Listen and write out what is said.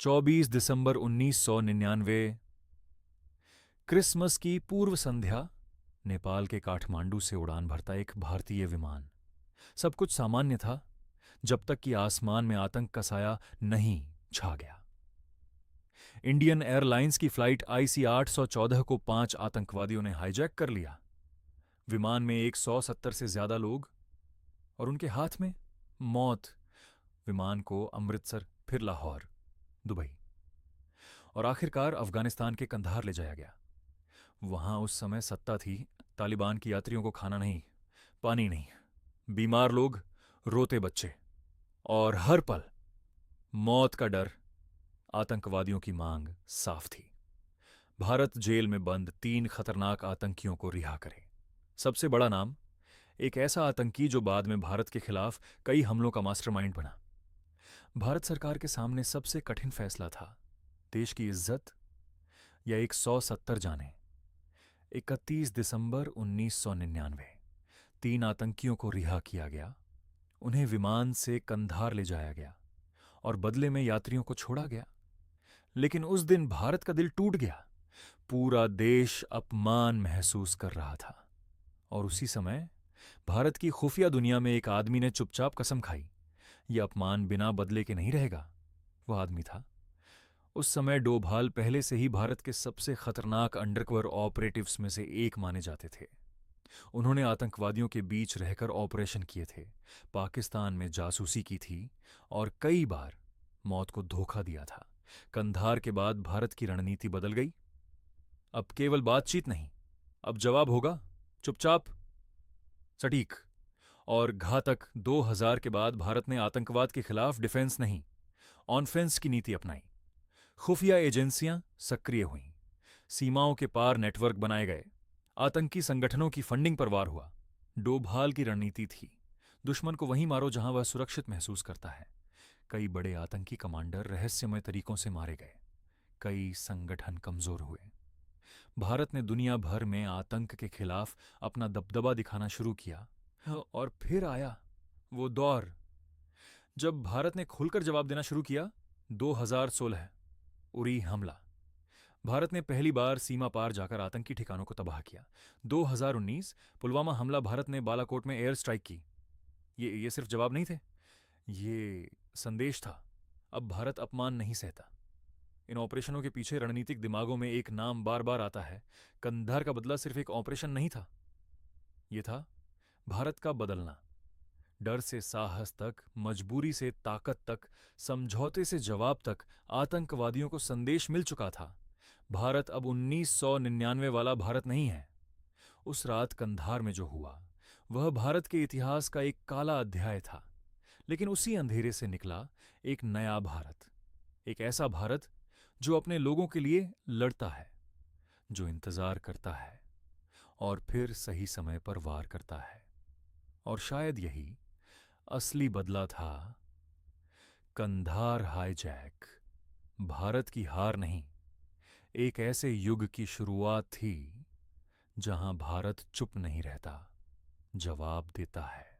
24 दिसंबर 1999। Christmas की पूर्व संध्या। नेपाल के काठमांडू से उड़ान भरता एक भारतीय विमान। सब कुछ सामान्य था जब तक कि आसमान में आतंक का साया नहीं छा गया। इंडियन एयरलाइंस की फ्लाइट आईसी 814 को 5 आतंकवादियों ने हाईजैक कर लिया। विमान में 170 से ज्यादा लोग और उनके हाथ में मौत। विमान को अमृतसर, फिर लाहौर, दुबई और आखिरकार अफगानिस्तान के कंधार ले जाया गया। वहां उस समय सत्ता थी तालिबान की। यात्रियों को खाना नहीं, पानी नहीं, बीमार लोग, रोते बच्चे और हर पल मौत का डर। आतंकवादियों की मांग साफ थी, भारत जेल में बंद 3 खतरनाक आतंकियों को रिहा करे। सबसे बड़ा नाम, एक ऐसा आतंकी जो बाद में भारत के खिलाफ कई हमलों का मास्टरमाइंड बना। भारत सरकार के सामने सबसे कठिन फैसला था, देश की इज्जत या 170 जाने। 31 दिसंबर 1999 3 आतंकियों को रिहा किया गया। उन्हें विमान से कंधार ले जाया गया और बदले में यात्रियों को छोड़ा गया। लेकिन उस दिन भारत का दिल टूट गया। पूरा देश अपमान महसूस कर रहा था। और उसी समय भारत की खुफिया दुनिया में एक आदमी ने चुपचाप कसम खाई, यह अपमान बिना बदले के नहीं रहेगा। वह आदमी था, उस समय डोभाल पहले से ही भारत के सबसे खतरनाक अंडरकवर ऑपरेटिव्स में से एक माने जाते थे। उन्होंने आतंकवादियों के बीच रहकर ऑपरेशन किए थे, पाकिस्तान में जासूसी की थी और कई बार मौत को धोखा दिया था। कंधार के बाद भारत की रणनीति बदल गई। अब केवल बातचीत नहीं, अब जवाब होगा चुपचाप, सटीक और घातक। 2000 के बाद भारत ने आतंकवाद के खिलाफ डिफेंस नहीं, ऑनफेंस की नीति अपनाई। खुफिया एजेंसियां सक्रिय हुईं, सीमाओं के पार नेटवर्क बनाए गए, आतंकी संगठनों की फंडिंग पर वार हुआ। डोभाल की रणनीति थी, दुश्मन को वहीं मारो जहां वह सुरक्षित महसूस करता है। कई बड़े आतंकी कमांडर रहस्यमय तरीकों से मारे गए, कई संगठन कमजोर हुए। भारत ने दुनिया भर में आतंक के खिलाफ अपना दबदबा दिखाना शुरू किया। और फिर आया वो दौर जब भारत ने खुलकर जवाब देना शुरू किया। 2016 उरी हमला। भारत ने पहली बार सीमा पार जाकर आतंकी ठिकानों को तबाह किया। 2019 पुलवामा हमला, भारत ने बालाकोट में एयर स्ट्राइक की। ये सिर्फ जवाब नहीं थे, ये संदेश था। अब भारत अपमान नहीं सहता। इन ऑपरेशनों के पीछे रणनीतिक दिमागों में एक नाम बार बार आता है। कंधार का बदला सिर्फ एक ऑपरेशन नहीं था, यह था भारत का बदलना। डर से साहस तक, मजबूरी से ताकत तक, समझौते से जवाब तक आतंकवादियों को संदेश मिल चुका था। भारत अब 1999 वाला भारत नहीं है। उस रात कंधार में जो हुआ वह भारत के इतिहास का एक काला अध्याय था। लेकिन उसी अंधेरे से निकला एक नया भारत, एक ऐसा भारत जो अपने लोगों के लिए लड़ता है, जो इंतजार करता है और फिर सही समय पर वार करता है। और शायद यही असली बदला था। कंधार हाईजैक भारत की हार नहीं, एक ऐसे युग की शुरुआत थी जहां भारत चुप नहीं रहता, जवाब देता है।